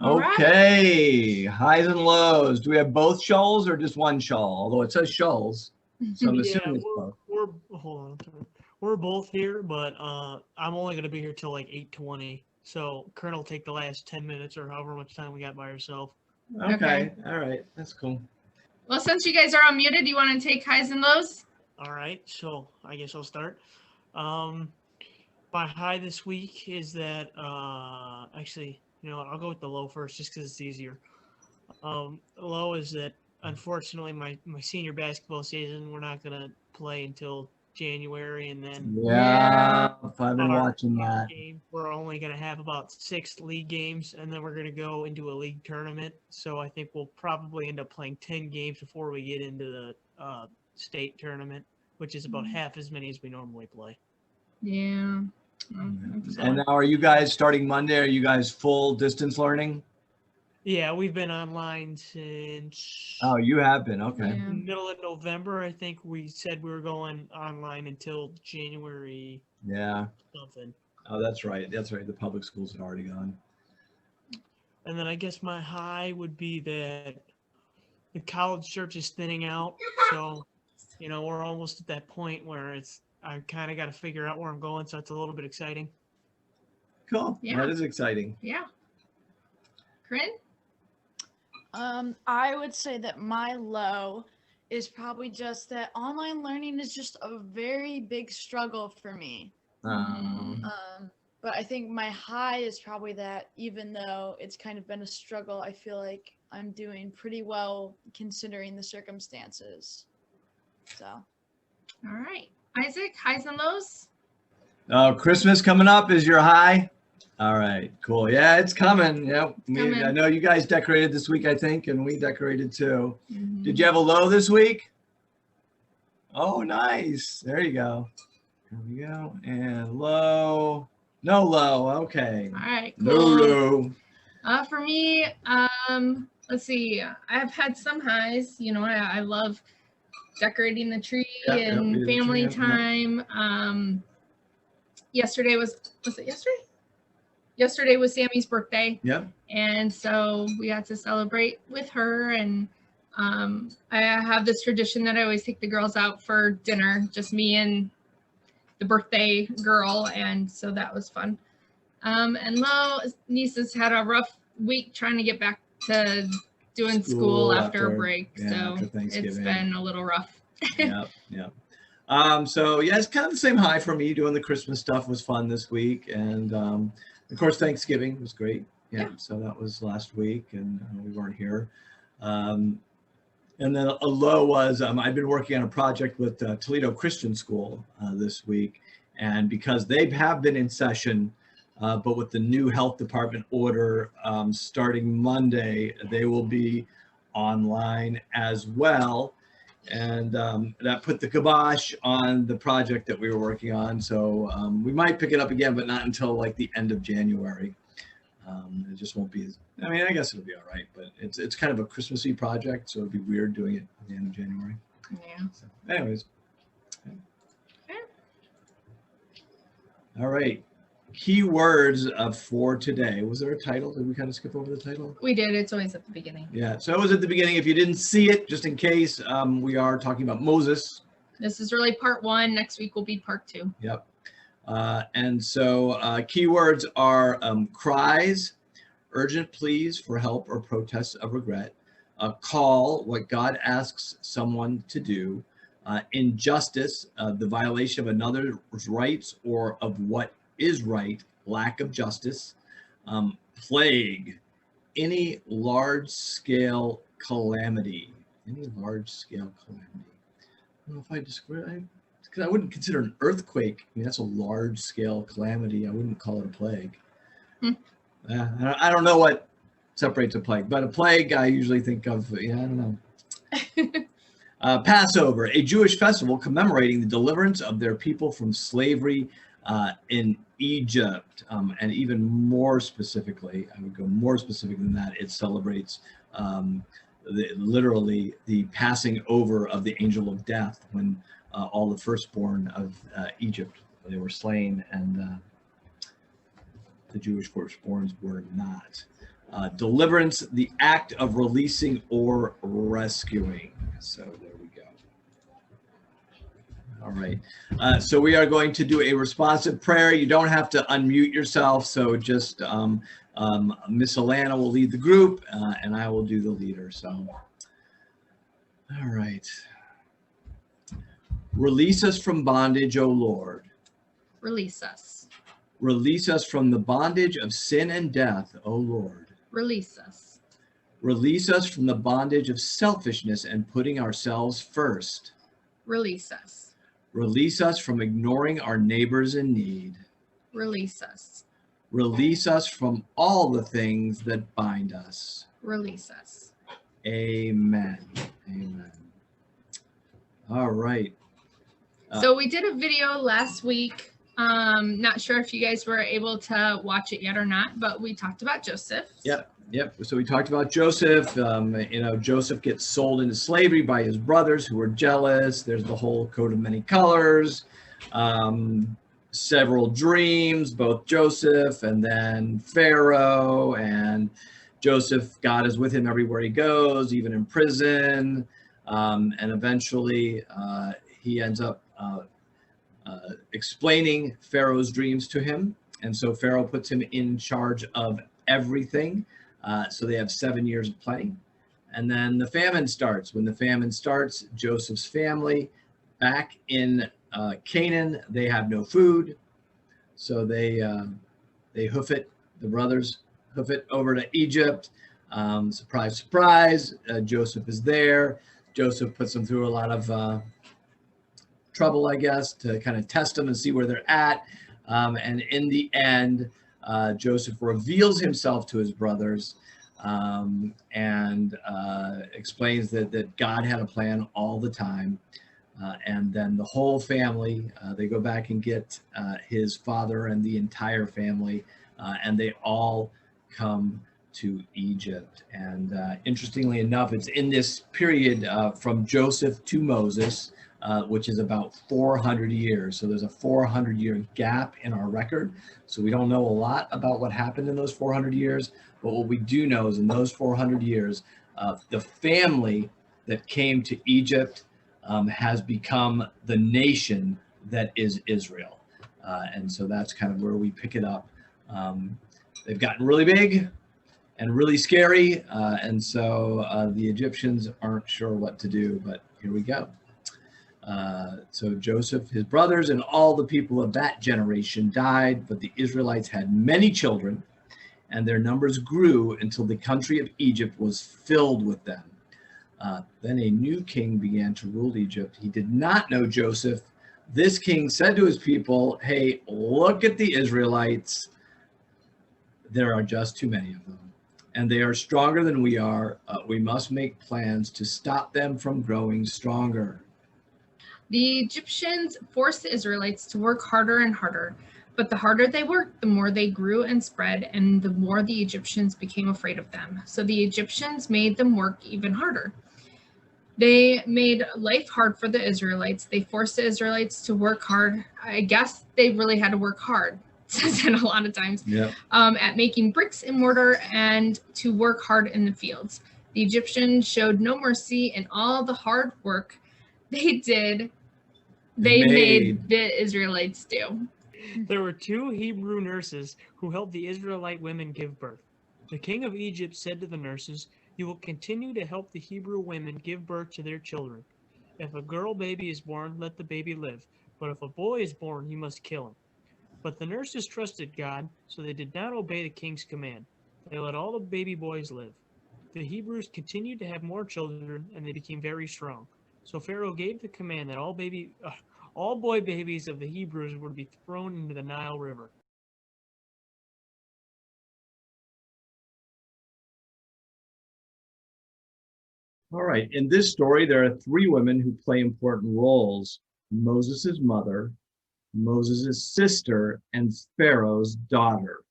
All right. Okay, highs and lows. Do we have both shoals or just one shoal? Although it says shoals, so I'm assuming it's both. we're hold on. Sorry. We're both here, but I'm only gonna be here till like 8:20. So Kern will take the last 10 minutes or however much time we got by herself. Okay, all right, that's cool. Well, since you guys are unmuted, do you want to take highs and lows? All right, so I guess I'll start. My high this week is that actually, you know what, I'll go with the low first just because it's easier. Low is that unfortunately my senior basketball season, we're not gonna play until January, and then Yeah, I've been watching that. we're only gonna have about 6 league games, and then we're gonna go into a league tournament. So I think we'll probably end up playing 10 games before we get into the state tournament, which is about half as many as we normally play. Yeah. And now, are you guys starting Monday? Are you guys full distance learning? Yeah, we've been online since. Oh, you have been, okay. Yeah. Middle of November, I think we said we were going online until January. Yeah. Something. Oh, that's right. That's right. The public schools had already gone. And then I guess my high would be that the college search is thinning out. So, you know, we're almost at that point where I kind of got to figure out where I'm going. So it's a little bit exciting. Cool. Yeah. That is exciting. Yeah. Corinne? I would say that my low is probably just that online learning is just a very big struggle for me. But I think my high is probably that even though it's kind of been a struggle, I feel like I'm doing pretty well considering the circumstances. So. All right. Isaac, highs and lows? Christmas coming up is your high? All right, cool. Yeah, it's coming. Yep. I know you guys decorated this week, I think, and we decorated too. Mm-hmm. Did you have a low this week? Oh, nice. There you go. There we go. And low. No low. Okay. All right. Cool. No low. For me, let's see. I've had some highs. You know, I love decorating the tree and family time. Yesterday was it yesterday? Yesterday was Sammy's birthday. Yep. And so we got to celebrate with her. And I have this tradition that I always take the girls out for dinner, just me and the birthday girl. And so that was fun. And Lo, nieces had a rough week trying to get back to doing school after a break. So it's been a little rough. Yep. So yeah, it's kind of the same high for me. Doing the Christmas stuff was fun this week. And of course, Thanksgiving was great. Yeah. So that was last week, and we weren't here. And then a low was I've been working on a project with Toledo Christian School this week, and because they have been in session, but with the new health department order starting Monday, they will be online as well. And that put the kibosh on the project that we were working on. So we might pick it up again, but not until like the end of January. It just won't be I mean, I guess it'll be all right, but it's kind of a Christmassy project, so it'd be weird doing it at the end of January. Yeah. So, anyways. Okay. All right. Keywords for today. Was there a title? Did we kind of skip over the title? We did. It's always at the beginning. Yeah, so it was at the beginning. If you didn't see it, just in case, we are talking about Moses. This is really part 1. Next week will be part 2. Yep. And so keywords are cries, urgent pleas for help or protests of regret, call, what God asks someone to do, injustice, the violation of another's rights or of what is right, lack of justice, plague, any large-scale calamity. Any large-scale calamity. I don't know if I describe it, because I wouldn't consider an earthquake. I mean, that's a large-scale calamity. I wouldn't call it a plague. I don't know what separates a plague, but a plague I usually think of, I don't know. Passover, a Jewish festival commemorating the deliverance of their people from slavery in Egypt, and even more specifically, I would go more specific than that, it celebrates literally the passing over of the angel of death when all the firstborn of Egypt, they were slain, and the Jewish firstborns were not. Deliverance, the act of releasing or rescuing. So there we go. All right. So we are going to do a responsive prayer. You don't have to unmute yourself. So just Miss Alana will lead the group and I will do the leader. So, all right. Release us from bondage, O Lord. Release us. Release us from the bondage of sin and death, O Lord. Release us. Release us from the bondage of selfishness and putting ourselves first. Release us. Release us from ignoring our neighbors in need. Release us. Release us from all the things that bind us. Release us. Amen. Amen. All right. So we did a video last week. Not sure if you guys were able to watch it yet or not, but we talked about Joseph. Yep. So we talked about Joseph. Joseph gets sold into slavery by his brothers who were jealous. There's the whole coat of many colors, several dreams, both Joseph and then Pharaoh. And Joseph, God is with him everywhere he goes, even in prison. And eventually he ends up explaining Pharaoh's dreams to him. And so Pharaoh puts him in charge of everything. So they have 7 years of plenty. And then the famine starts. When the famine starts, Joseph's family back in Canaan, they have no food. So they hoof it, the brothers hoof it over to Egypt. Surprise, surprise, Joseph is there. Joseph puts them through a lot of trouble, I guess, to kind of test them and see where they're at. And in the end, Joseph reveals himself to his brothers and explains that God had a plan all the time. And then the whole family, they go back and get his father and the entire family, and they all come to Egypt. And interestingly enough, it's in this period from Joseph to Moses, which is about 400 years. So there's a 400-year gap in our record. So we don't know a lot about what happened in those 400 years. But what we do know is in those 400 years, the family that came to Egypt has become the nation that is Israel. And so that's kind of where we pick it up. They've gotten really big and really scary. And so the Egyptians aren't sure what to do, but here we go. So Joseph, his brothers, and all the people of that generation died, but the Israelites had many children, and their numbers grew until the country of Egypt was filled with them. Then a new king began to rule Egypt. He did not know Joseph. This king said to his people, "Hey, look at the Israelites. There are just too many of them, and they are stronger than we are. We must make plans to stop them from growing stronger." The Egyptians forced the Israelites to work harder and harder, but the harder they worked, the more they grew and spread, and the more the Egyptians became afraid of them. So the Egyptians made them work even harder. They made life hard for the Israelites. They forced the Israelites to work hard. I guess they really had to work hard, said a lot of times, at making bricks and mortar and to work hard in the fields. The Egyptians showed no mercy in all the hard work they did. They made the Israelites do. There were 2 Hebrew nurses who helped the Israelite women give birth. The king of Egypt said to the nurses, "You will continue to help the Hebrew women give birth to their children. If a girl baby is born, let the baby live. But if a boy is born, you must kill him." But the nurses trusted God, so they did not obey the king's command. They let all the baby boys live. The Hebrews continued to have more children, and they became very strong. So Pharaoh gave the command that all boy babies of the Hebrews were to be thrown into the Nile River. All right. In this story, there are 3 women who play important roles: Moses' mother, Moses' sister, and Pharaoh's daughter.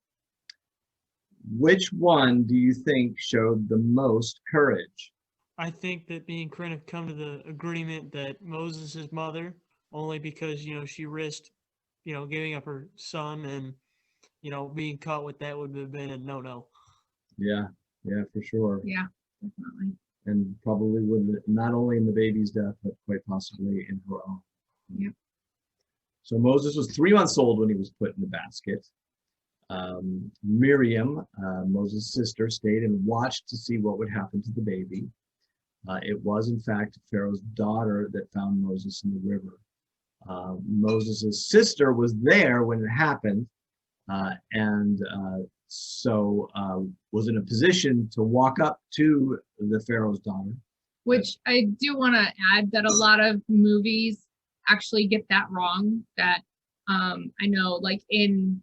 Which one do you think showed the most courage? I think that me and Corinne have come to the agreement that Moses' mother, only because, she risked, giving up her son and, being caught with that would have been a no-no. Yeah, yeah, for sure. Yeah, definitely. And probably with not only in the baby's death, but quite possibly in her own. Yep. So Moses was 3 months old when he was put in the basket. Miriam, Moses' sister, stayed and watched to see what would happen to the baby. It was, in fact, Pharaoh's daughter that found Moses in the river. Moses' sister was there when it happened, and so was in a position to walk up to the Pharaoh's daughter. Which I do want to add that a lot of movies actually get that wrong. That I know, like in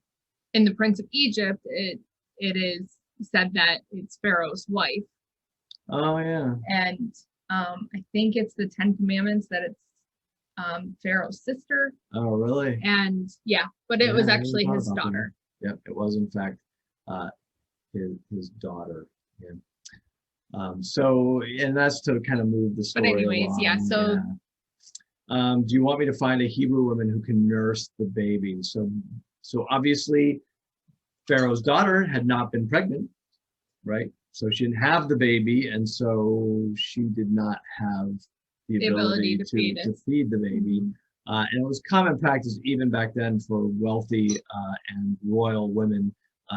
the Prince of Egypt, it is said that it's Pharaoh's wife, Oh yeah. and I think it's the Ten Commandments that it's Pharaoh's sister. Oh really? And yeah, but it Yeah, was I actually never thought his about that. daughter. Yep, it was in fact his daughter. Yeah. So, and that's to kind of move the But story anyways, along. yeah, so Do you want me to find a Hebrew woman who can nurse the baby? So obviously, Pharaoh's daughter had not been pregnant, right? So she didn't have the baby, and so she did not have the ability to feed to it. feed the baby. And it was common practice even back then for wealthy and royal women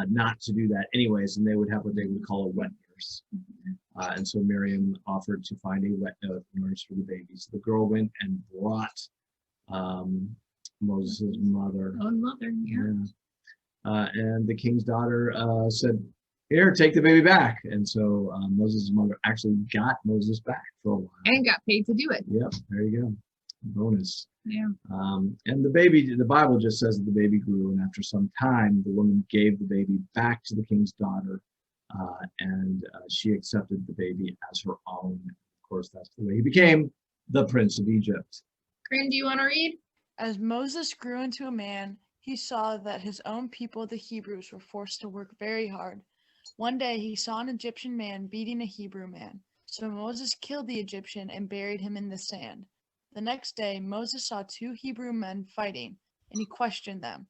not to do that anyways, and they would have what they would call a wet nurse. And so Miriam offered to find a wet nurse for the baby. So the girl went and brought Moses' mother. Own mother, yeah. And the king's daughter said, "Here, take the baby back." And so Moses' mother actually got Moses back for a while. And got paid to do it. Yep, there you go. Bonus. Yeah. And the Bible just says that the baby grew, and after some time, the woman gave the baby back to the king's daughter, and she accepted the baby as her own. Of course, that's the way he became the Prince of Egypt. Corinne, do you want to read? As Moses grew into a man, he saw that his own people, the Hebrews, were forced to work very hard. One day he saw an Egyptian man beating a Hebrew man. So Moses killed the Egyptian and buried him in the sand. The next day Moses saw 2 Hebrew men fighting, and he questioned them.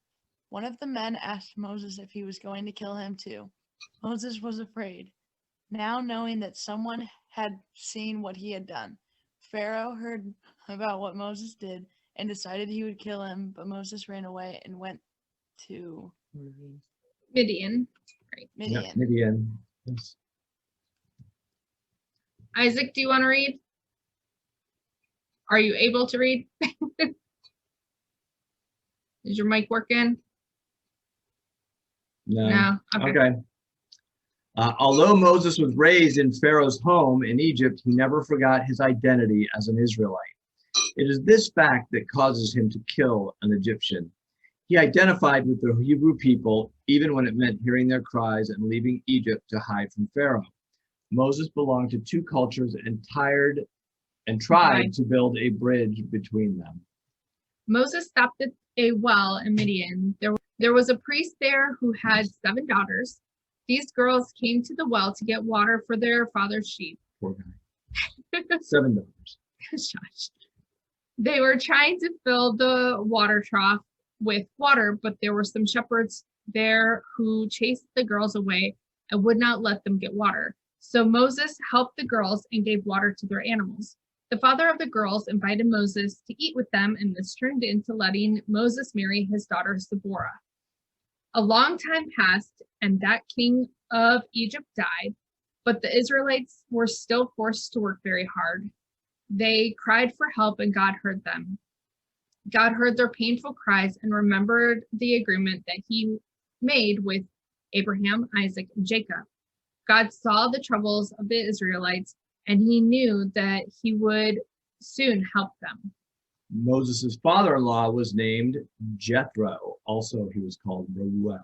One of the men asked Moses if he was going to kill him too. Moses was afraid. Now knowing that someone had seen what he had done, Pharaoh heard about what Moses did and decided he would kill him, but Moses ran away and went to Midian. Midian. Yep, Midian. Yes. Isaac, do you want to read? Are you able to read? Is your mic working? No. Okay. Okay. Although Moses was raised in Pharaoh's home in Egypt, he never forgot his identity as an Israelite. It is this fact that causes him to kill an Egyptian. He identified with the Hebrew people, even when it meant hearing their cries and leaving Egypt to hide from Pharaoh. Moses belonged to 2 cultures and tried to build a bridge between them. Moses stopped at a well in Midian. There was a priest there who had 7 daughters. These girls came to the well to get water for their father's sheep. Poor guy. $7. Shush. They were trying to fill the water trough with water, but there were some shepherds there who chased the girls away and would not let them get water. So Moses helped the girls and gave water to their animals. The father of the girls invited Moses to eat with them, and this turned into letting Moses marry his daughter Zipporah. A long time passed, and that king of Egypt died, but the Israelites were still forced to work very hard. They cried for help, and God heard them. God heard their painful cries and remembered the agreement that he made with Abraham, Isaac, and Jacob. God saw the troubles of the Israelites, and he knew that he would soon help them. Moses' father-in-law was named Jethro. Also, he was called Reuel.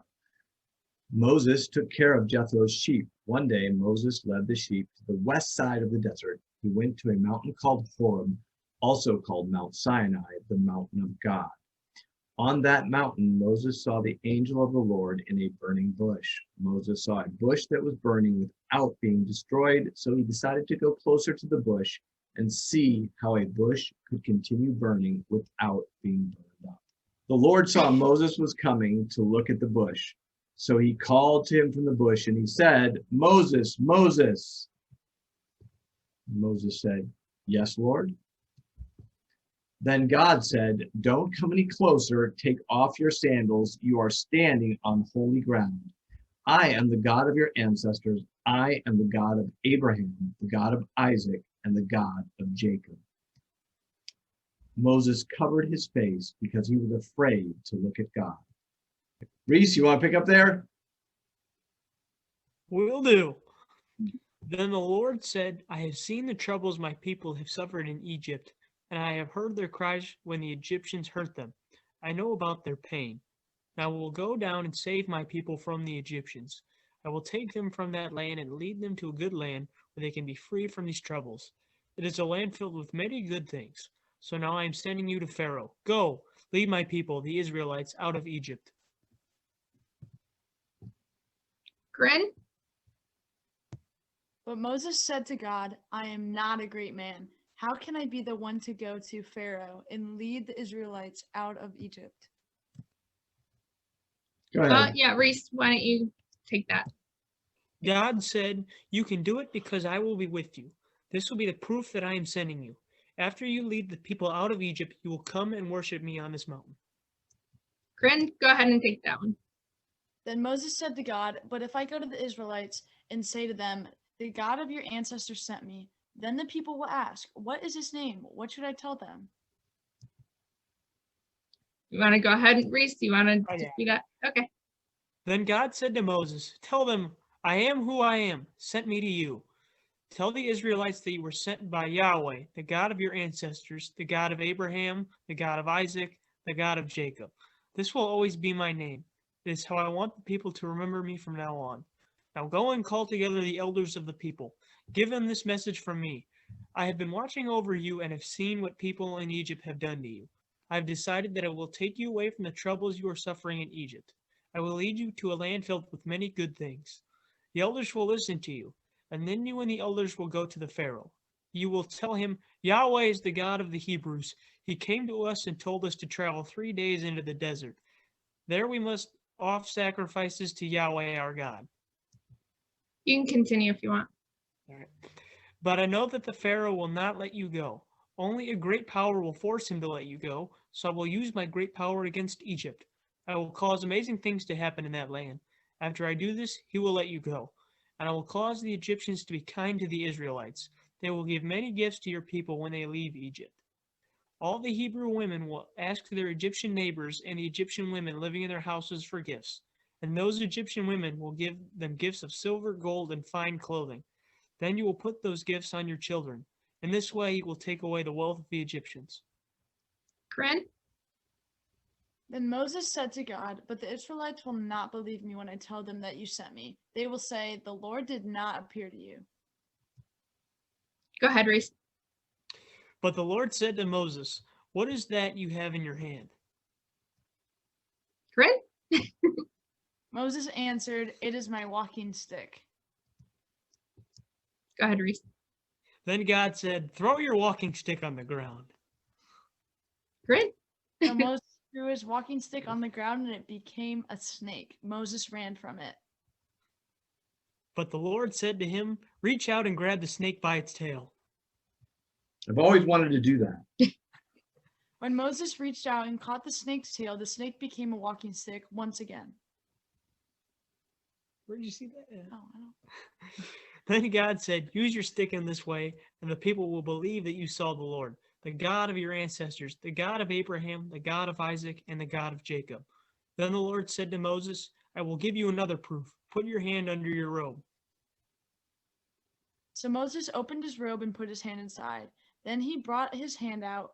Moses took care of Jethro's sheep. One day, Moses led the sheep to the west side of the desert. He went to a mountain called Horeb, also called Mount Sinai, the mountain of God. On that mountain, Moses saw the angel of the Lord in a burning bush. Moses saw a bush that was burning without being destroyed, so he decided to go closer to the bush and see how a bush could continue burning without being burned up. The Lord saw Moses was coming to look at the bush. So he called to him from the bush and he said, Moses, Moses. Moses said, yes, Lord. Then God said, don't come any closer. Take off your sandals. You are standing on holy ground. I am the God of your ancestors. I am the God of Abraham, the God of Isaac, and the God of Jacob. Moses covered his face because he was afraid to look at God. Reese, you want to pick up there? Will do. Then the Lord said, I have seen the troubles my people have suffered in Egypt, and I have heard their cries when the Egyptians hurt them. I know about their pain. Now I will go down and save my people from the Egyptians. I will take them from that land and lead them to a good land where they can be free from these troubles. It is a land filled with many good things. So now I am sending you to Pharaoh. Go, lead my people, the Israelites, out of Egypt. Grin? But Moses said to God, I am not a great man. How can I be the one to go to Pharaoh and lead the Israelites out of Egypt? Go ahead. Yeah, Reese, why don't you take that? God said, you can do it because I will be with you. This will be the proof that I am sending you. After you lead the people out of Egypt, you will come and worship me on this mountain. Grin, go ahead and take that one. Then Moses said to God, but if I go to the Israelites and say to them, the God of your ancestors sent me, then the people will ask, what is his name? What should I tell them? You want to go ahead, Reese? You want to yeah. do that? Okay. Then God said to Moses, tell them, I am who I am, sent me to you. Tell the Israelites that you were sent by Yahweh, the God of your ancestors, the God of Abraham, the God of Isaac, the God of Jacob. This will always be my name. It is how I want the people to remember me from now on. Now go and call together the elders of the people. Give them this message from me. I have been watching over you and have seen what people in Egypt have done to you. I have decided that I will take you away from the troubles you are suffering in Egypt. I will lead you to a land filled with many good things. The elders will listen to you. And then you and the elders will go to the Pharaoh. You will tell him, Yahweh is the God of the Hebrews. He came to us and told us to travel 3 days into the desert. There we must offer sacrifices to Yahweh our God. You can continue if you want. All right. But I know that the Pharaoh will not let you go. Only a great power will force him to let you go, so I will use my great power against Egypt. I will cause amazing things to happen in that land. After I do this, he will let you go. And I will cause the Egyptians to be kind to the Israelites. They will give many gifts to your people when they leave Egypt. All the Hebrew women will ask their Egyptian neighbors and the Egyptian women living in their houses for gifts. And those Egyptian women will give them gifts of silver, gold, and fine clothing. Then you will put those gifts on your children. In this way you will take away the wealth of the Egyptians. Grin? Then Moses said to God, but the Israelites will not believe me when I tell them that you sent me. They will say, the Lord did not appear to you. Go ahead, Reese. But the Lord said to Moses, what is that you have in your hand? Grin? Moses answered, it is my walking stick. Go ahead, Reese. Then God said, throw your walking stick on the ground. Grin? So Moses threw his walking stick on the ground and it became a snake. Moses ran from it. But the Lord said to him, reach out and grab the snake by its tail. I've always wanted to do that. When Moses reached out and caught the snake's tail, the snake became a walking stick once again. Where did you see that? Oh, I don't. Then God said, use your stick in this way, and the people will believe that you saw the Lord, the God of your ancestors, the God of Abraham, the God of Isaac, and the God of Jacob. Then the Lord said to Moses, I will give you another proof. Put your hand under your robe. So Moses opened his robe and put his hand inside. Then he brought his hand out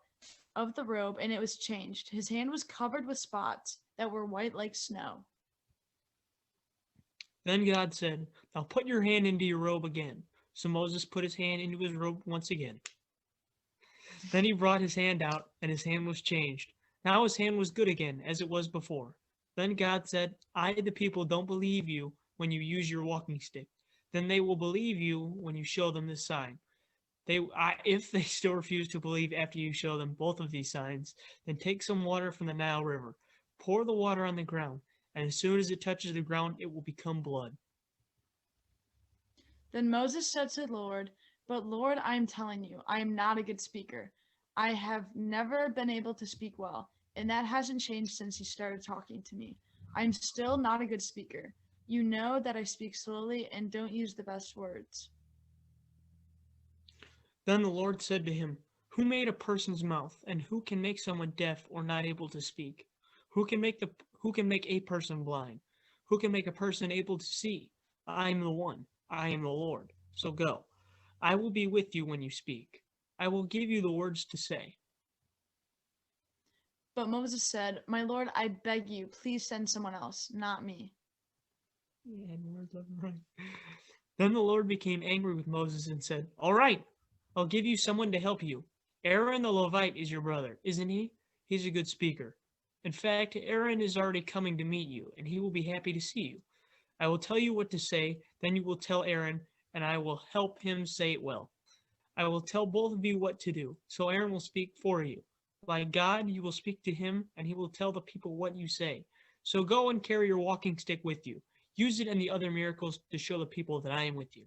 of the robe, and it was changed. His hand was covered with spots that were white like snow. Then God said, now put your hand into your robe again. So Moses put his hand into his robe once again. Then he brought his hand out, and his hand was changed. Now his hand was good again, as it was before. Then God said, the people don't believe you when you use your walking stick. Then they will believe you when you show them this sign. If they still refuse to believe after you show them both of these signs, then take some water from the Nile River. Pour the water on the ground. and as soon as it touches the ground, it will become blood. Then Moses said to the Lord, "But Lord, I am telling you, I am not a good speaker. I have never been able to speak well, and that hasn't changed since you started talking to me. I'm still not a good speaker. You know that I speak slowly and don't use the best words." Then the Lord said to him, "Who made a person's mouth, and who can make someone deaf or not able to speak? Who can make a person blind? Who can make a person able to see? I am the one. I am the Lord. So go. I will be with you when you speak. I will give you the words to say." But Moses said, "My Lord, I beg you, please send someone else, not me." Yeah, words left and right. Then the Lord became angry with Moses and said, "All right, I'll give you someone to help you. Aaron the Levite is your brother, isn't he? He's a good speaker. In fact, Aaron is already coming to meet you, and he will be happy to see you. I will tell you what to say, then you will tell Aaron, and I will help him say it well. I will tell both of you what to do, so Aaron will speak for you. Like God, you will speak to him, and he will tell the people what you say. So go and carry your walking stick with you. Use it in the other miracles to show the people that I am with you."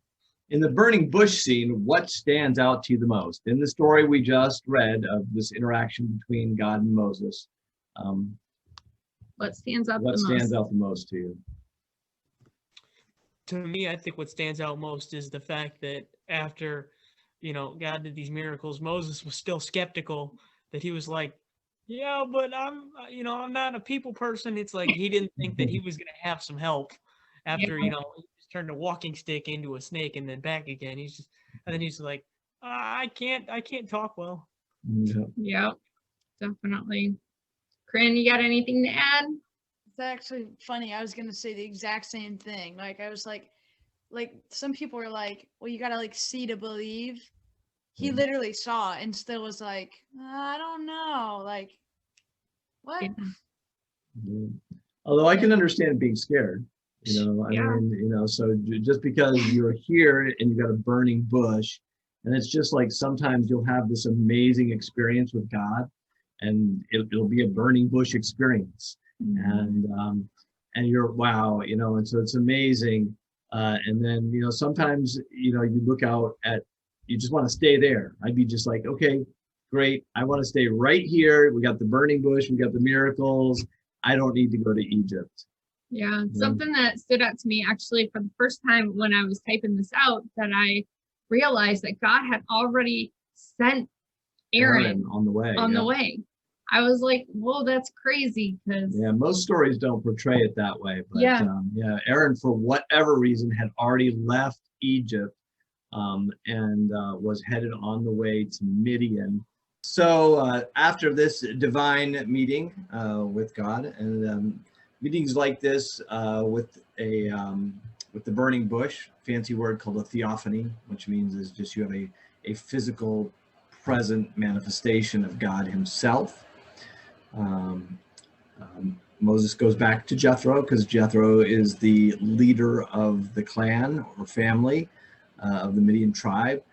In the burning bush scene, what stands out to you the most? In the story we just read of this interaction between God and Moses, What stands out what the stands most? out the most to you? To me, I think what stands out most is the fact that after, God did these miracles, Moses was still skeptical, that he was like, "Yeah, but I'm not a people person." It's like he didn't think that he was going to have some help after, Yeah. he just turned a walking stick into a snake and then back again. And then he's like, I can't talk well." Yeah. Yep, definitely. Corinne, you got anything to add? It's actually funny. I was gonna say the exact same thing. Like I was like some people are like, "Well, you gotta like see to believe." He Mhm. literally saw and still was like, "I don't know." Like, what? Yeah. Mhm. Although I can understand being scared, I Yeah. mean, so just because you're here and you got a burning bush, and it's just like sometimes you'll have this amazing experience with God, and it'll be a burning bush experience, and you're wow, and so it's amazing, and then sometimes you look out at, you just want to stay there. I'd be just like, okay, great, I want to stay right here. We got the burning bush, we got the miracles. I don't need to go to Egypt. Yeah, something that stood out to me actually for the first time when I was typing this out, that I realized that God had already sent Aaron on the way. on Yeah. the way. I was like, whoa, that's crazy, because Yeah, most stories don't portray it that way, but Yeah. Aaron, for whatever reason, had already left Egypt, and was headed on the way to Midian. So after this divine meeting with God, and meetings like this with the burning bush, fancy word called a theophany, which means is just you have a physical present manifestation of God himself. Moses goes back to Jethro, because Jethro is the leader of the clan or family of the Midian tribe,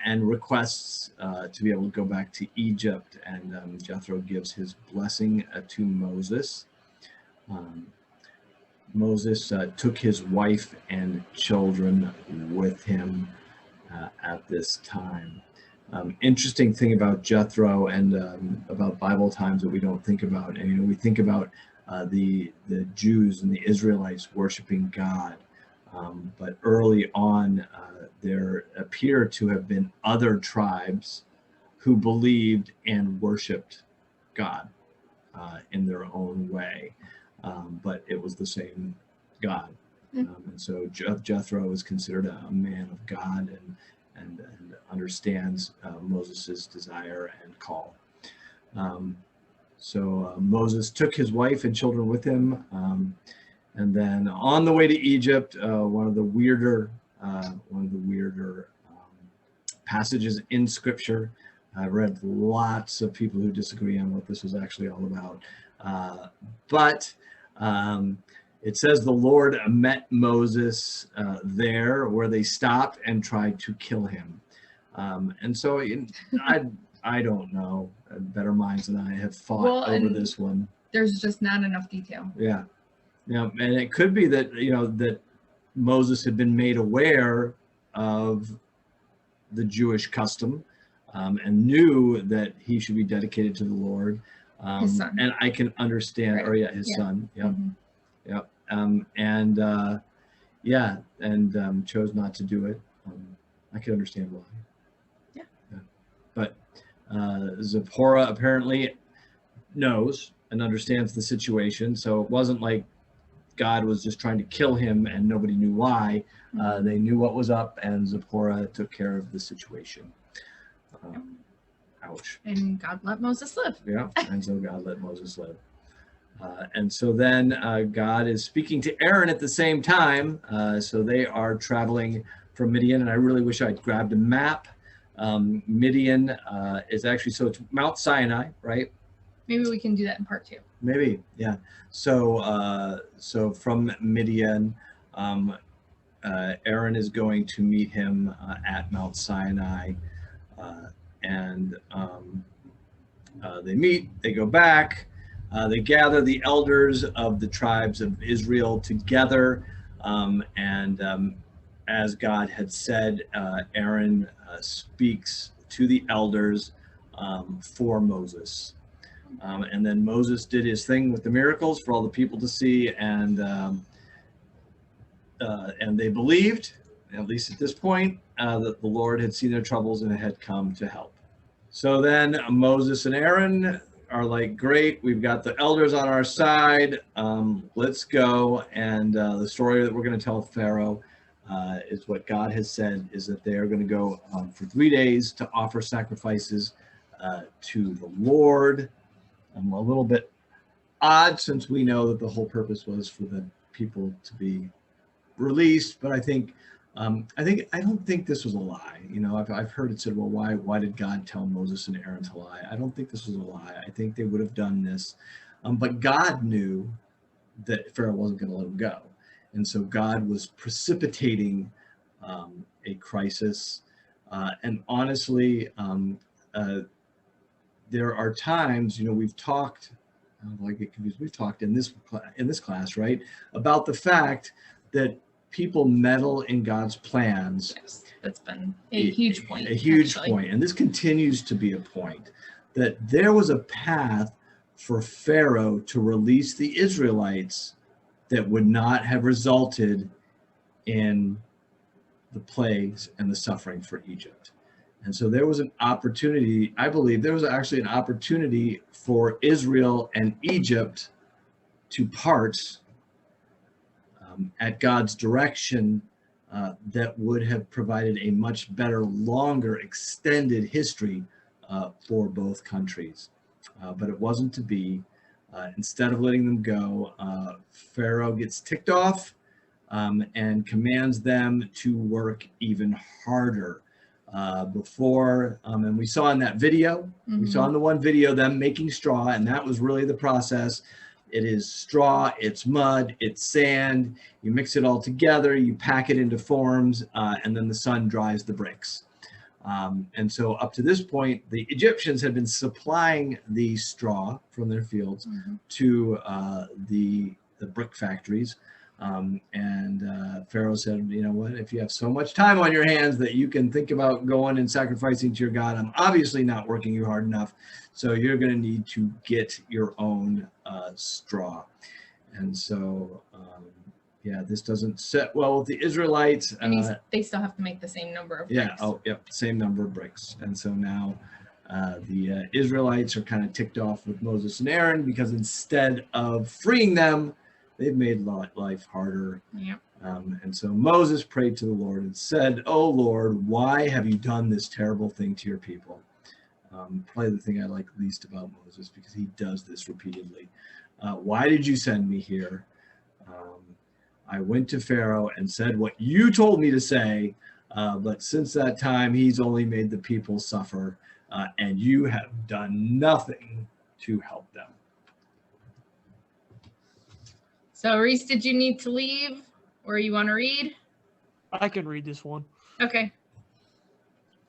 and requests to be able to go back to Egypt. And Jethro gives his blessing to Moses. Moses took his wife and children with him at this time. Interesting thing about Jethro and about Bible times that we don't think about. And we think about the Jews and the Israelites worshiping God, but early on there appear to have been other tribes who believed and worshipped God in their own way, but it was the same God. And so Jethro is considered a man of God, and understands Moses's desire and call. So Moses took his wife and children with him, and then on the way to Egypt, one of the weirder passages in Scripture. I've read lots of people who disagree on what this was actually all about, but it says the Lord met Moses there, where they stopped and tried to kill him. And so I don't know. Better minds than I have fought over this one. there's just not enough detail. Yeah. And it could be that, that Moses had been made aware of the Jewish custom, and knew that he should be dedicated to the Lord. His son. And I can understand, Right. or his Yeah. son. Yep. Mhm. Yep. And chose not to do it. I can understand why. Yeah. But Zipporah apparently knows and understands the situation. So it wasn't like God was just trying to kill him and nobody knew why. They knew what was up, and Zipporah took care of the situation. Ouch. And God let Moses live. Yeah, and so God let Moses live. And so then God is speaking to Aaron at the same time. So they are traveling from Midian, and I really wish I'd grabbed a map. Midian is actually, so it's Mount Sinai, right? Maybe we can do that in part 2. Maybe, yeah. So from Midian, Aaron is going to meet him at Mount Sinai, and they meet, they go back, they gather the elders of the tribes of Israel together, and as God had said, Aaron speaks to the elders for Moses. And then Moses did his thing with the miracles for all the people to see, and they believed, at least at this point, that the Lord had seen their troubles and had come to help. So then Moses and Aaron are like, great, we've got the elders on our side, let's go. And the story that we're going to tell Pharaoh is what God has said, is that they are going to go for 3 days to offer sacrifices to the Lord. A little bit odd, since we know that the whole purpose was for the people to be released, but I don't think this was a lie. I've heard it said, well, why did God tell Moses and Aaron to lie? I don't think this was a lie. I think they would have done this, but God knew that Pharaoh wasn't going to let them go, and so God was precipitating a crisis. And honestly, there are times, we've talked, we've talked in this class, right, about the fact that people meddle in God's plans. Yes, that's been a huge point. A huge point, and this continues to be a point, that there was a path for Pharaoh to release the Israelites that would not have resulted in the plagues and the suffering for Egypt. And so there was an opportunity, I believe there was actually an opportunity for Israel and Egypt to part at God's direction, that would have provided a much better, longer, extended history for both countries. But it wasn't to be. Instead of letting them go, Pharaoh gets ticked off and commands them to work even harder. And we saw in that video, we saw in the one video them making straw, and that was really the process. It is straw, it's mud, it's sand. You mix it all together, you pack it into forms, and then the sun dries the bricks. And so up to this point, the Egyptians had been supplying the straw from their fields to the brick factories. And Pharaoh said, you know what, if you have so much time on your hands that you can think about going and sacrificing to your God, I'm obviously not working you hard enough. So you're going to need to get your own straw. And so, this doesn't sit well with the Israelites. And they still have to make the same number of bricks. Same number of bricks. And so now the Israelites are kind of ticked off with Moses and Aaron, because instead of freeing them, they've made life harder. Yep. And so Moses prayed to the Lord and said, "Oh Lord, why have you done this terrible thing to your people?" Probably the thing I like least about Moses, because he does this repeatedly. Why did you send me here? I went to Pharaoh and said what you told me to say, but since that time, he's only made the people suffer, and you have done nothing to help them. So, Reese, did you need to leave, or you want to read? I can read this one. Okay.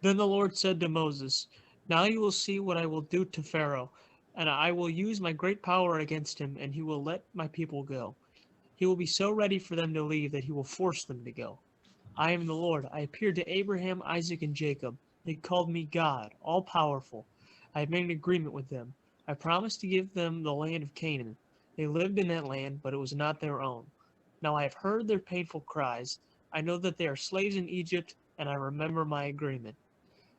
Then the Lord said to Moses, "Now you will see what I will do to Pharaoh, and I will use my great power against him, and he will let my people go. He will be so ready for them to leave that he will force them to go. I am the Lord. I appeared to Abraham, Isaac, and Jacob. They called me God, all-powerful. I have made an agreement with them. I promised to give them the land of Canaan. They lived in that land, but it was not their own. Now I have heard their painful cries. I know that they are slaves in Egypt, and I remember my agreement.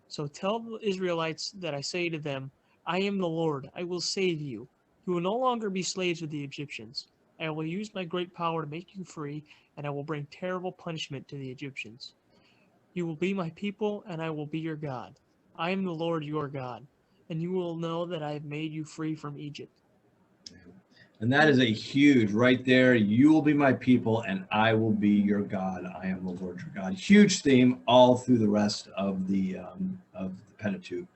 So tell the Israelites that I say to them, I am the Lord. I will save you. You will no longer be slaves of the Egyptians. I will use my great power to make you free, and I will bring terrible punishment to the Egyptians. You will be my people, and I will be your God. I am the Lord your God, and you will know that I have made you free from Egypt. And that is a huge right there. You will be my people and I will be your God. I am the Lord your God. Huge theme all through the rest of the Pentateuch,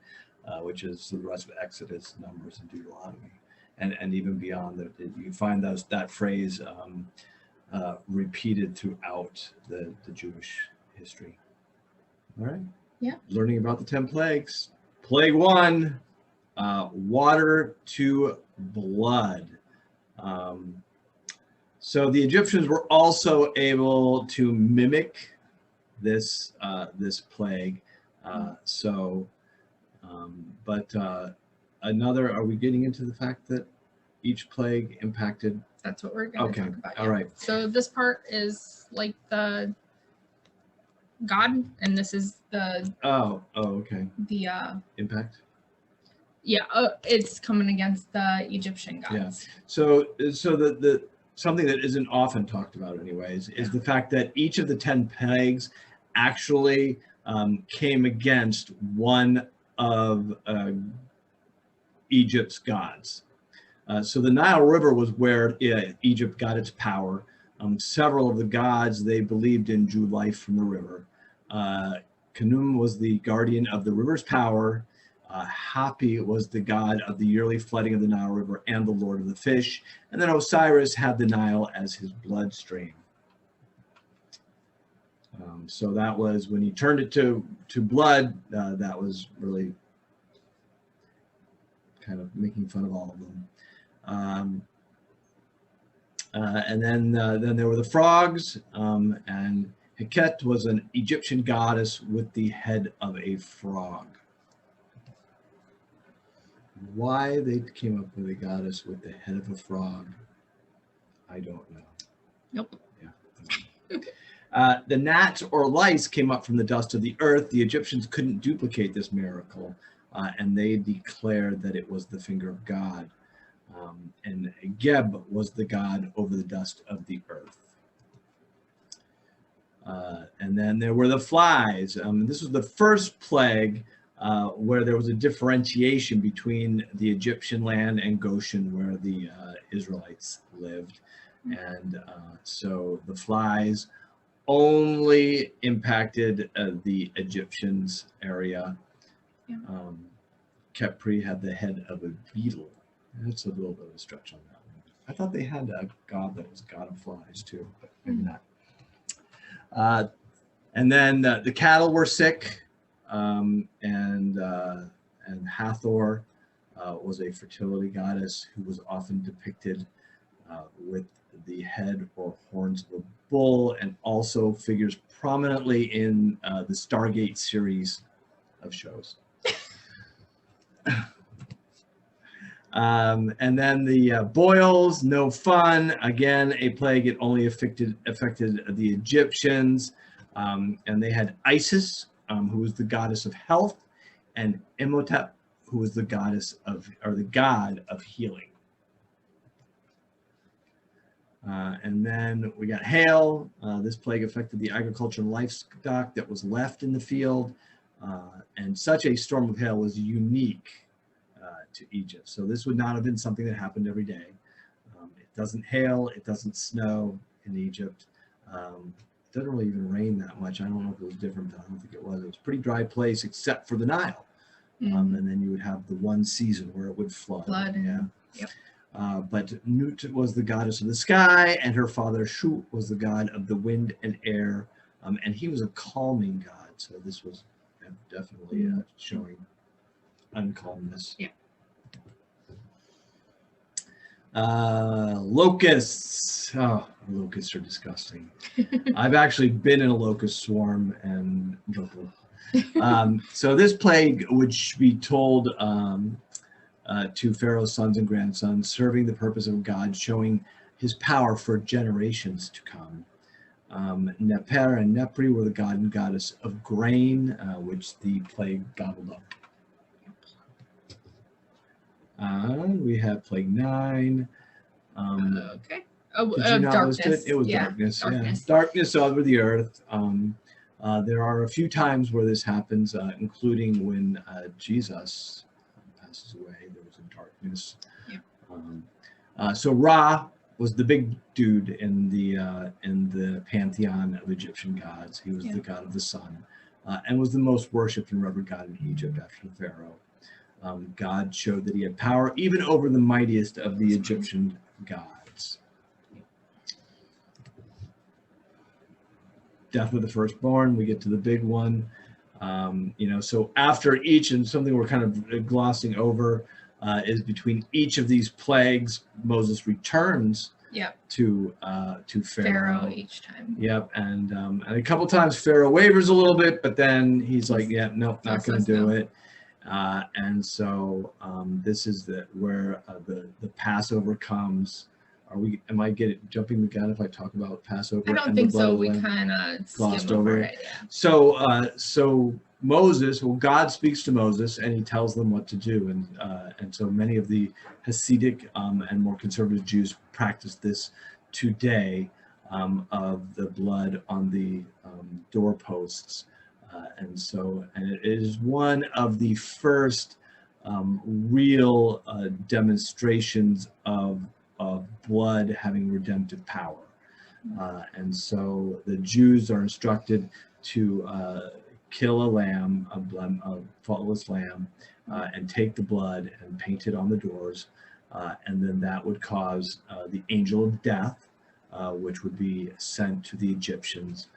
which is the rest of Exodus, Numbers, and Deuteronomy, and even beyond that. You find that phrase repeated throughout the Jewish history. All right. Yeah. Learning about the 10 plagues. Plague 1, water to blood. So the Egyptians were also able to mimic this plague. Another, are we getting into the fact that each plague impacted? That's what we're going to Okay, talk about. all yeah. right. So this part is like the God, and this is the okay. The Impact. Yeah, it's coming against the Egyptian gods. Yeah. So the something that isn't often talked about anyways is the fact that each of the 10 plagues actually came against one of Egypt's gods. So the Nile River was where Egypt got its power. Several of the gods they believed in drew life from the river. Khnum was the guardian of the river's power. Hapi was the god of the yearly flooding of the Nile River and the lord of the fish. And then Osiris had the Nile as his bloodstream. So that was when he turned it to blood, that was really kind of making fun of all of them. And then there were the frogs, and Heket was an Egyptian goddess with the head of a frog. Why they came up with a goddess with the head of a frog, I don't know. Nope. Yeah. The gnats or lice came up from the dust of the earth. The Egyptians couldn't duplicate this miracle, and they declared that it was the finger of God. And Geb was the god over the dust of the earth. And then there were the flies. This was the first plague where there was a differentiation between the Egyptian land and Goshen, where the Israelites lived. And so the flies only impacted the Egyptians' area. Yeah. Khepri had the head of a beetle. That's a little bit of a stretch on that one. I thought they had a god that was a god of flies too, but maybe not. And then the cattle were sick, and Hathor was a fertility goddess who was often depicted with the head or horns of a bull, and also figures prominently in the Stargate series of shows. And then the boils, no fun. Again, a plague. It only affected the Egyptians, and they had Isis, who was the goddess of health, and Imhotep, who was the goddess of, or the god of healing. And then we got hail. This plague affected the agriculture and livestock that was left in the field, and such a storm of hail was unique to Egypt. So this would not have been something that happened every day. It doesn't hail, it doesn't snow in Egypt. It doesn't really even rain that much. I don't know if it was different, but I don't think it was. It was a pretty dry place except for the Nile. And then you would have the one season where it would flood. Yeah. Yep. But Nut was the goddess of the sky, and her father Shu was the god of the wind and air, and he was a calming god. So this was definitely showing uncalmness. Yeah. Locusts. Oh, locusts are disgusting. I've actually been in a locust swarm, and so this plague would be told to Pharaoh's sons and grandsons, serving the purpose of God, showing his power for generations to come. Neper and Nepri were the god and goddess of grain, which the plague gobbled up. We have plague 9. Okay. Oh, Did you not darkness. list it? It was Yeah, darkness. darkness. Yeah, darkness over the earth. There are a few times where this happens, including when Jesus passes away. There was a darkness. Yeah. So Ra was the big dude in the pantheon of Egyptian gods. He was the god of the sun, and was the most worshipped and revered god in Egypt after the Pharaoh. God showed that he had power even over the mightiest of the Egyptian gods. Death of the firstborn, we get to the big one. So after each, and something we're kind of glossing over, is between each of these plagues, Moses returns to Pharaoh each time. Yep, and a couple times Pharaoh wavers a little bit, but then he's like, "Yeah, nope, not going to do it." And so this is where the Passover comes. Am I jumping the gun if I talk about Passover? I don't think so. We kind of glossed over it. Yeah. So Moses, God speaks to Moses and he tells them what to do, and so many of the Hasidic and more conservative Jews practice this today, of the blood on the doorposts, and it is one of the first real demonstrations of blood having redemptive power. And so the Jews are instructed to kill a lamb, a faultless lamb, and take the blood and paint it on the doors. And then that would cause the angel of death, which would be sent to the Egyptians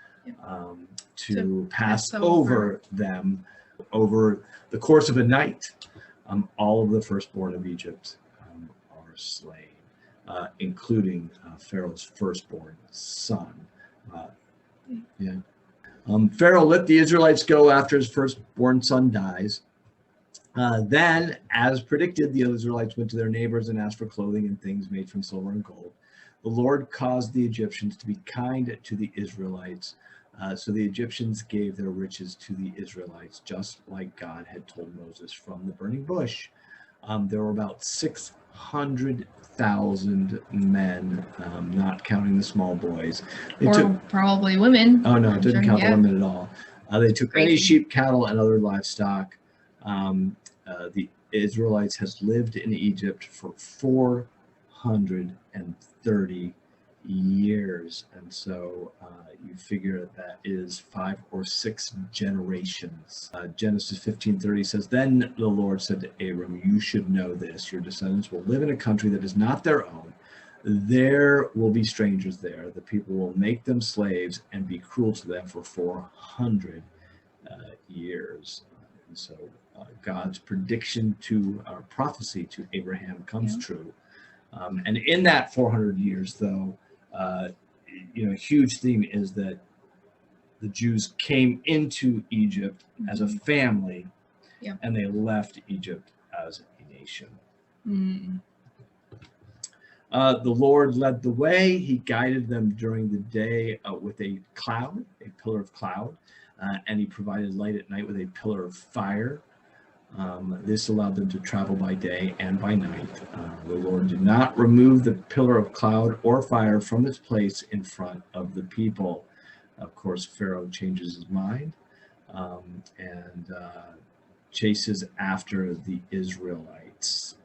to pass over them over the course of a night. All of the firstborn of Egypt are slain, including Pharaoh's firstborn son. Pharaoh let the Israelites go after his firstborn son dies. Then, as predicted, the Israelites went to their neighbors and asked for clothing and things made from silver and gold. The Lord caused the Egyptians to be kind to the Israelites. So the Egyptians gave their riches to the Israelites, just like God had told Moses from the burning bush. There were about 600,000 men, not counting the small boys. Probably women. Oh no, it didn't count the women at all. They took any sheep, cattle, and other livestock. The Israelites had lived in Egypt for 430 years, and so you figure that is 5 or 6 generations. Genesis 15:30 says, "Then the Lord said to Abram, you should know this, your descendants will live in a country that is not their own. There will be strangers there. The people will make them slaves and be cruel to them for 400 years." And so God's prediction to our prophecy to Abraham comes true. And in that 400 years, though, a huge theme is that the Jews came into Egypt as a family, and they left Egypt as a nation. The Lord led the way. He guided them during the day with a cloud, a pillar of cloud, and he provided light at night with a pillar of fire. This allowed them to travel by day and by night. The Lord did not remove the pillar of cloud or fire from its place in front of the people. Of course, Pharaoh changes his mind and chases after the Israelites.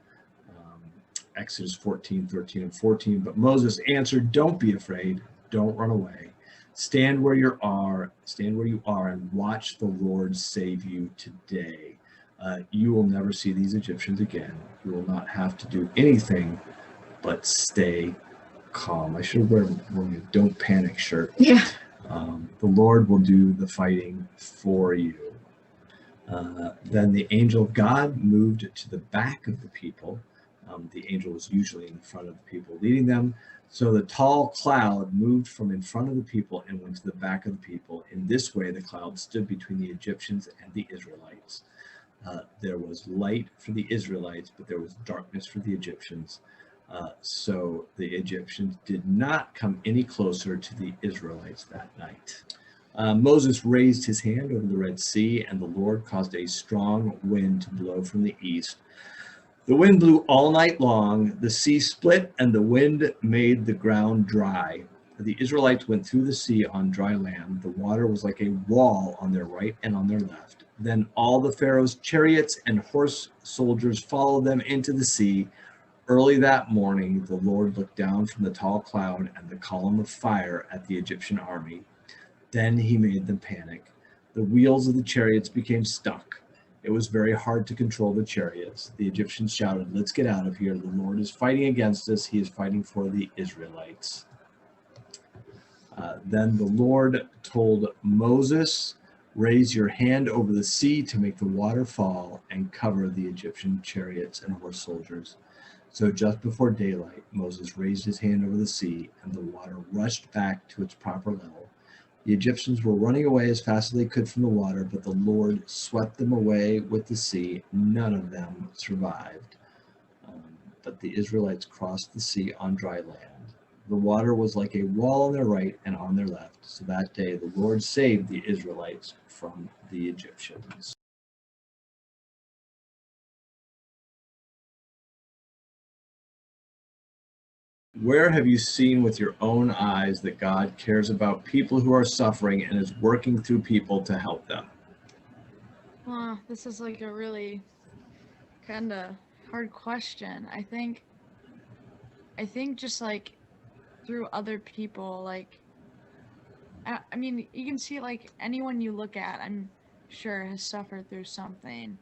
Exodus 14:13 and 14. But Moses answered, "Don't be afraid. Don't run away. Stand where you are, and watch the Lord save you today. You will never see these Egyptians again. You will not have to do anything but stay calm." I should wear a "Don't Panic" shirt. Yeah. The Lord will do the fighting for you. Then the angel of God moved to the back of the people The angel was usually in front of the people leading them. So the tall cloud moved from in front of the people and went to the back of the people. In this way, the cloud stood between the Egyptians and the Israelites. There was light for the Israelites, but there was darkness for the Egyptians. So the Egyptians did not come any closer to the Israelites that night. Moses raised his hand over the Red Sea, and the Lord caused a strong wind to blow from the east. The wind blew all night long. The sea split, and the wind made the ground dry. The Israelites went through the sea on dry land. The water was like a wall on their right and on their left. Then all the Pharaoh's chariots and horse soldiers followed them into the sea. Early that morning, the Lord looked down from the tall cloud and the column of fire at the Egyptian army. Then he made them panic. The wheels of the chariots became stuck. It was very hard to control the chariots. The Egyptians shouted, "Let's get out of here. The Lord is fighting against us. He is fighting for the Israelites." Then the Lord told Moses, "Raise your hand over the sea to make the water fall and cover the Egyptian chariots and horse soldiers." So just before daylight, Moses raised his hand over the sea, and the water rushed back to its proper level. The Egyptians were running away as fast as they could from the water, but the Lord swept them away with the sea. None of them survived. But the Israelites crossed the sea on dry land. The water was like a wall on their right and on their left. So that day the Lord saved the Israelites from the Egyptians. Where have you seen with your own eyes that God cares about people who are suffering and is working through people to help them? This is like a really kind of hard question. I think just like through other people, like I mean, you can see like anyone you look at, I'm sure has suffered through something,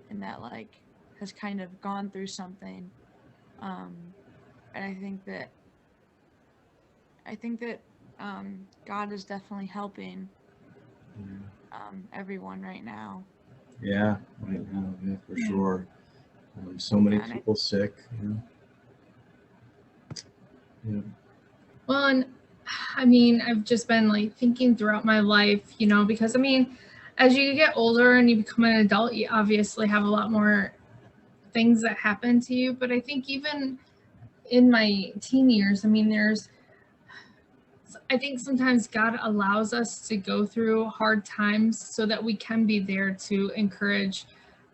and that like has kind of gone through something. And I think that God is definitely helping everyone right now. Yeah, right now, yeah, for sure. So many people sick. Yeah. Well, and I mean, I've just been like thinking throughout my life, because I mean, as you get older and you become an adult, you obviously have a lot more things that happen to you. But I think even in my teen years, I mean, I think sometimes God allows us to go through hard times so that we can be there to encourage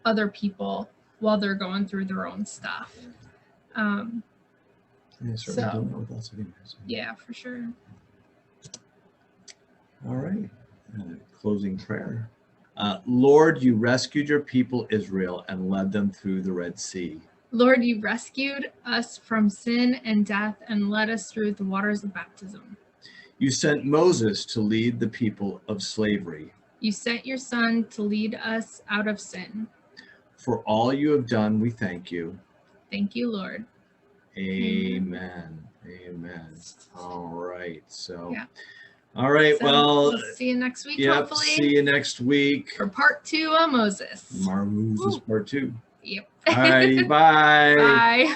other people while they're going through their own stuff. Yeah, for sure. All right. Closing prayer. Lord, you rescued your people Israel and led them through the Red Sea. Lord, you rescued us from sin and death and led us through the waters of baptism. You sent Moses to lead the people of slavery. You sent your son to lead us out of sin. For all you have done, we thank you. Thank you, Lord. Amen. Amen. All right. So, yeah. All right. So well, we'll see you next week. Yep. Hopefully. See you next week For part 2 of Moses. Moses part 2. Yep. All righty. Bye. Bye.